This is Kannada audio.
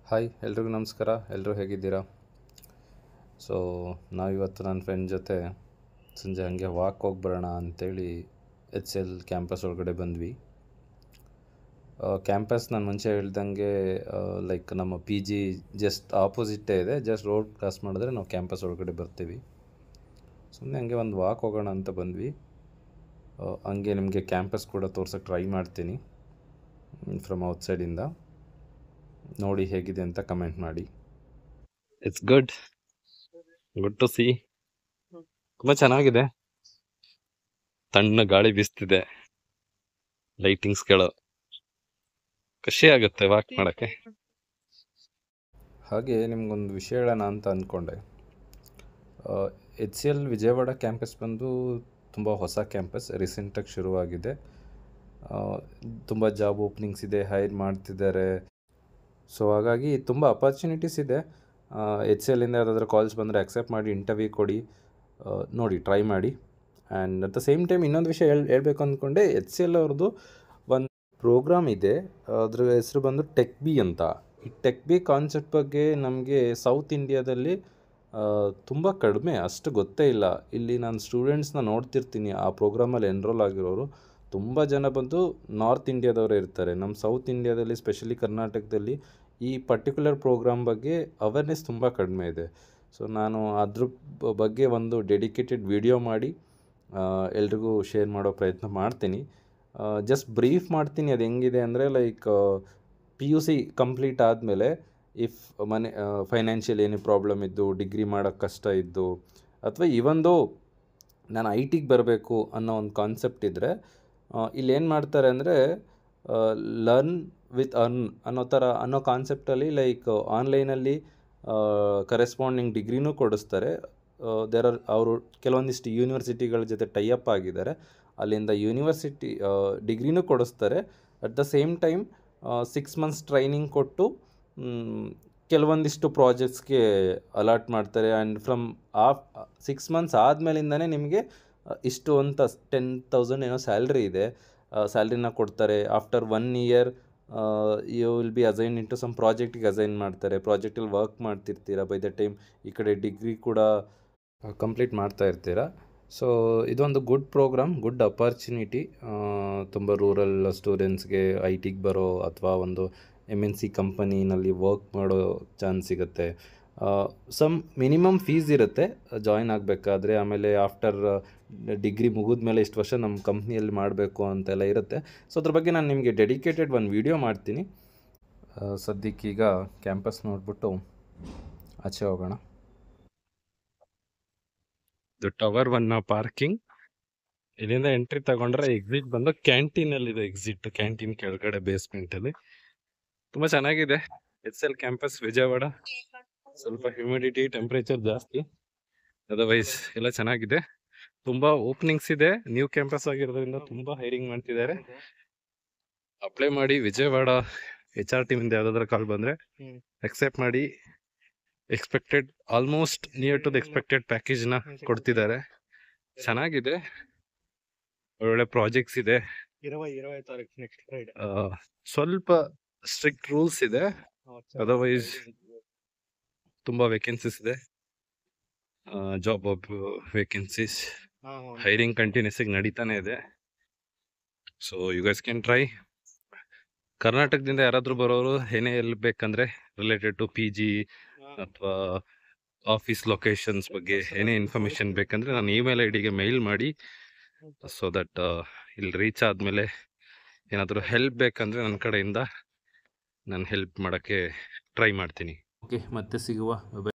ಹಾಯ್ ಎಲ್ರಿಗೂ ನಮಸ್ಕಾರ. ಎಲ್ಲರೂ ಹೇಗಿದ್ದೀರಾ? ಸೊ ನಾವಿವತ್ತು ನನ್ನ ಫ್ರೆಂಡ್ ಜೊತೆ ಸಂಜೆ ಹಾಗೆ ವಾಕ್ ಹೋಗಿ ಬರೋಣ ಅಂಥೇಳಿ HCL ಕ್ಯಾಂಪಸ್ ಒಳಗಡೆ ಬಂದ್ವಿ. ಕ್ಯಾಂಪಸ್ ನಾನು ಮುಂಚೆ ಹೇಳ್ದಂಗೆ ಲೈಕ್ ನಮ್ಮ PG ಜಸ್ಟ್ ಆಪೋಸಿಟ್ಟೇ ಇದೆ. ಜಸ್ಟ್ ರೋಡ್ ಕ್ರಾಸ್ ಮಾಡಿದ್ರೆ ನಾವು ಕ್ಯಾಂಪಸ್ ಒಳಗಡೆ ಬರ್ತೀವಿ. ಸುಮ್ಮನೆ ಹಂಗೆ ಒಂದು ವಾಕ್ ಹೋಗೋಣ ಅಂತ ಬಂದ್ವಿ. ಹಂಗೆ ನಿಮಗೆ ಕ್ಯಾಂಪಸ್ ಕೂಡ ತೋರ್ಸೋಕ್ಕೆ ಟ್ರೈ ಮಾಡ್ತೀನಿ ಫ್ರಮ್ ಔಟ್ಸೈಡಿಂದ. ನೋಡಿ ಹೇಗಿದೆ ಅಂತ ಕಮೆಂಟ್ ಮಾಡಿ. It's good to see. ತುಂಬ ಚೆನ್ನಾಗಿದೆ. ತಣ್ಣ ಗಾಳಿ ಬೀಸ್ತಿದೆ. ಲೈಟಿಂಗ್ಸ್ಗಳು ಖುಷಿ ಆಗುತ್ತೆ ವಾಕ್ ಮಾಡೋಕ್ಕೆ. ಹಾಗೆ ನಿಮ್ಗೊಂದು ವಿಷಯ ಹೇಳೋಣ ಅಂತ ಅಂದ್ಕೊಂಡೆ. HCL ವಿಜಯವಾಡ ಕ್ಯಾಂಪಸ್ ಬಂದು ತುಂಬ ಹೊಸ ಕ್ಯಾಂಪಸ್, ರೀಸೆಂಟಾಗಿ ಶುರುವಾಗಿದೆ. ತುಂಬ ಜಾಬ್ ಓಪನಿಂಗ್ಸ್ ಇದೆ, ಹೈರ್ ಮಾಡ್ತಿದ್ದಾರೆ. ಸೊ ಹಾಗಾಗಿ ತುಂಬ ಅಪರ್ಚುನಿಟೀಸ್ ಇದೆ. HCLಯಿಂದ ಯಾವುದಾದ್ರೂ ಕಾಲ್ಸ್ ಬಂದರೆ ಅಕ್ಸೆಪ್ಟ್ ಮಾಡಿ ಇಂಟರ್ವ್ಯೂ ಕೊಡಿ, ನೋಡಿ ಟ್ರೈ ಮಾಡಿ. And at the same time ಇನ್ನೊಂದು ವಿಷಯ ಹೇಳಬೇಕು ಅಂದ್ಕೊಂಡೆ. HCL ಅವ್ರದ್ದು ಒಂದು ಪ್ರೋಗ್ರಾಮ್ ಇದೆ, ಅದ್ರ ಹೆಸರು ಬಂದು ಟೆಕ್ ಬಿ ಅಂತ. ಈ ಟೆಕ್ ಬಿ ಕಾನ್ಸೆಪ್ಟ್ ಬಗ್ಗೆ ನಮಗೆ ಸೌತ್ ಇಂಡಿಯಾದಲ್ಲಿ ತುಂಬ ಕಡಿಮೆ, ಅಷ್ಟು ಗೊತ್ತೇ ಇಲ್ಲ. ಇಲ್ಲಿ ನಾನು ಸ್ಟೂಡೆಂಟ್ಸ್ನ ನೋಡ್ತಿರ್ತೀನಿ, ಆ ಪ್ರೋಗ್ರಾಮಲ್ಲಿ ಎನ್ರೋಲ್ ಆಗಿರೋರು ತುಂಬ ಜನ ಬಂದು ನಾರ್ತ್ ಇಂಡಿಯಾದವರೇ ಇರ್ತಾರೆ. ನಮ್ಮ ಸೌತ್ ಇಂಡಿಯಾದಲ್ಲಿ ಸ್ಪೆಷಲಿ ಕರ್ನಾಟಕದಲ್ಲಿ ಈ ಪರ್ಟಿಕ್ಯುಲರ್ ಪ್ರೋಗ್ರಾಮ್ ಬಗ್ಗೆ ಅವೇರ್ನೆಸ್ ತುಂಬ ಕಡಿಮೆ ಇದೆ. ಸೊ ನಾನು ಅದ್ರ ಬಗ್ಗೆ ಒಂದು ಡೆಡಿಕೇಟೆಡ್ ವಿಡಿಯೋ ಮಾಡಿ ಎಲ್ರಿಗೂ ಶೇರ್ ಮಾಡೋ ಪ್ರಯತ್ನ ಮಾಡ್ತೀನಿ. ಜಸ್ಟ್ ಬ್ರೀಫ್ ಮಾಡ್ತೀನಿ. ಅದು ಹೆಂಗಿದೆ ಅಂದರೆ ಲೈಕ್ PUC ಕಂಪ್ಲೀಟ್ ಆದಮೇಲೆ ಇಫ್ ಫೈನಾನ್ಷಿಯಲ್ ಏನು ಪ್ರಾಬ್ಲಮ್ ಇದ್ದು, ಡಿಗ್ರಿ ಮಾಡೋಕ್ಕೆ ಕಷ್ಟ ಇದ್ದು, ಅಥವಾ ಈವನ್ ನಾನು IT ಬರಬೇಕು ಅನ್ನೋ ಒಂದು ಕಾನ್ಸೆಪ್ಟ್ ಇದ್ದರೆ ಇಲ್ಲೇನು ಮಾಡ್ತಾರೆ ಅಂದರೆ ಲರ್ನ್ ವಿತ್ ಅರ್ನ್ ಅನ್ನೋ ಕಾನ್ಸೆಪ್ಟಲ್ಲಿ ಲೈಕ್ ಆನ್ಲೈನಲ್ಲಿ ಕರೆಸ್ಪಾಂಡಿಂಗ್ ಡಿಗ್ರಿನೂ ಕೊಡಿಸ್ತಾರೆ. ಅವರು ಕೆಲವೊಂದಿಷ್ಟು ಯೂನಿವರ್ಸಿಟಿಗಳ ಜೊತೆ ಟೈಅಪ್ ಆಗಿದ್ದಾರೆ, ಅಲ್ಲಿಂದ ಯೂನಿವರ್ಸಿಟಿ ಡಿಗ್ರಿನೂ ಕೊಡಿಸ್ತಾರೆ. At the same time 6 months training ಕೊಟ್ಟು ಕೆಲವೊಂದಿಷ್ಟು ಪ್ರಾಜೆಕ್ಟ್ಸ್ಗೆ ಅಲಾಟ್ ಮಾಡ್ತಾರೆ. ಆ್ಯಂಡ್ ಫ್ರಮ್ 6 months ಆದಮೇಲಿಂದನೇ ನಿಮಗೆ ಇಷ್ಟು ಅಂತ 10,000 ಏನೋ ಸ್ಯಾಲ್ರಿ ಇದೆ, ಸ್ಯಾಲ್ರಿನ ಕೊಡ್ತಾರೆ. After 1 year you will be assign into some ಪ್ರಾಜೆಕ್ಟಿಗೆ ಅಸೈನ್ ಮಾಡ್ತಾರೆ. ಪ್ರಾಜೆಕ್ಟಲ್ಲಿ ವರ್ಕ್ ಮಾಡ್ತಿರ್ತೀರ, ಬೈ ದ ಟೈಮ್ ಈ ಕಡೆ ಡಿಗ್ರಿ ಕೂಡ ಕಂಪ್ಲೀಟ್ ಮಾಡ್ತಾ ಇರ್ತೀರ. ಸೊ ಇದೊಂದು ಗುಡ್ ಪ್ರೋಗ್ರಾಮ್, ಗುಡ್ ಅಪರ್ಚುನಿಟಿ. ತುಂಬ ರೂರಲ್ ಸ್ಟೂಡೆಂಟ್ಸ್ಗೆ IT ಬರೋ ಅಥವಾ ಒಂದು MNC ಕಂಪನಿನಲ್ಲಿ ವರ್ಕ್ ಮಾಡೋ ಚಾನ್ಸ್ ಸಿಗುತ್ತೆ. ಸಮ್ ಮಿನಿಮಮ್ ಫೀಸ್ ಇರುತ್ತೆ ಜಾಯ್ನ್ ಆಗಬೇಕಾದ್ರೆ. ಆಮೇಲೆ ಆಫ್ಟರ್ ಡಿಗ್ರಿ ಮುಗಿದ್ಮೇಲೆ ಇಷ್ಟು ವರ್ಷ ನಮ್ಮ ಕಂಪ್ನಿಯಲ್ಲಿ ಮಾಡಬೇಕು ಅಂತೆಲ್ಲ ಇರುತ್ತೆ. ಸೊ ಅದ್ರ ಬಗ್ಗೆ ನಾನು ನಿಮಗೆ ಡೆಡಿಕೇಟೆಡ್ ಒಂದು ವಿಡಿಯೋ ಮಾಡ್ತೀನಿ. ಸದ್ಯಕ್ಕೀಗ ಕ್ಯಾಂಪಸ್ ನೋಡ್ಬಿಟ್ಟು ಆಚೆ ಹೋಗೋಣ. ಇದು ಟವರ್ 1 ಪಾರ್ಕಿಂಗ್. ಇಲ್ಲಿಂದ ಎಂಟ್ರಿ ತಗೊಂಡ್ರೆ ಎಕ್ಸಿಟ್ ಬಂದು ಕ್ಯಾಂಟೀನಲ್ಲಿದೆ. ಎಕ್ಸಿಟ್ ಕ್ಯಾಂಟೀನ್ ಕೆಳಗಡೆ ಬೇಸ್ಮೆಂಟಲ್ಲಿ. ತುಂಬ ಚೆನ್ನಾಗಿದೆ HCL ಕ್ಯಾಂಪಸ್ ವಿಜಯವಾಡ. ಸ್ವಲ್ಪ ಹ್ಯೂಮಿಡಿಟಿ, ಟೆಂಪ್ರೇಚರ್ ಜಾಸ್ತಿ, ಅದರ್ವೈಸ್ ಎಲ್ಲ ಚೆನ್ನಾಗಿದೆ. ತುಂಬ ಓಪನಿಂಗ್ಸ್ ಇದೆ. ನ್ಯೂ ಕ್ಯಾಂಪಸ್ ಆಗಿರೋದ್ರಿಂದ ತುಂಬ ಹೈರಿಂಗ್ ಮಾಡ್ತಿದ್ದಾರೆ. ಅಪ್ಲೈ ಮಾಡಿ. ವಿಜಯವಾಡ HR ಟೀಮಿಂದ ಯಾವುದಾದ್ರೂ ಕಾಲ್ ಬಂದರೆ ಅಕ್ಸೆಪ್ಟ್ ಮಾಡಿ. Expected almost near to the expected ಪ್ಯಾಕೇಜ್ನ ಕೊಡ್ತಿದ್ದಾರೆ. ಚೆನ್ನಾಗಿದೆ, ಒಳ್ಳೊಳ್ಳೆ ಪ್ರಾಜೆಕ್ಟ್ಸ್ ಇದೆ. 20 ತಾರೀಕು ನೆಕ್ಸ್ಟ್ ಫ್ರೈಡೆ. ಸ್ವಲ್ಪ ಸ್ಟ್ರಿಕ್ಟ್ ರೂಲ್ಸ್ ಇದೆ, ಅದರ್ವೈಸ್ ತುಂಬ ವೇಕೆನ್ಸೀಸ್ ಇದೆ. ಜಾಬ್ ವೇಕೆನ್ಸೀಸ್, ಹೈರಿಂಗ್ ಕಂಟಿನ್ಯೂಸ್ ಆಗಿ ನಡೀತಾನೆ ಇದೆ. So you guys can try. ಕರ್ನಾಟಕದಿಂದ ಯಾರಾದರೂ ಬರೋರು ಏನೇ ಎಲ್ಲಿ ಬೇಕಂದರೆ ರಿಲೇಟೆಡ್ ಟು PG ಅಥವಾ ಆಫೀಸ್ ಲೊಕೇಶನ್ಸ್ ಬಗ್ಗೆ ಏನೇ ಇನ್ಫಾರ್ಮೇಷನ್ ಬೇಕಂದರೆ ನಾನು ಇಮೇಲ್ IDಗೆ ಮೇಲ್ ಮಾಡಿ. ಸೊ ದಟ್ ಇಲ್ಲಿ ರೀಚ್ ಆದಮೇಲೆ ಏನಾದರೂ ಹೆಲ್ಪ್ ಬೇಕಂದರೆ ನನ್ನ ಕಡೆಯಿಂದ ನಾನು ಹೆಲ್ಪ್ ಮಾಡೋಕ್ಕೆ ಟ್ರೈ ಮಾಡ್ತೀನಿ. ಓಕೆ, ಮತ್ತೆ ಸಿಗುವ.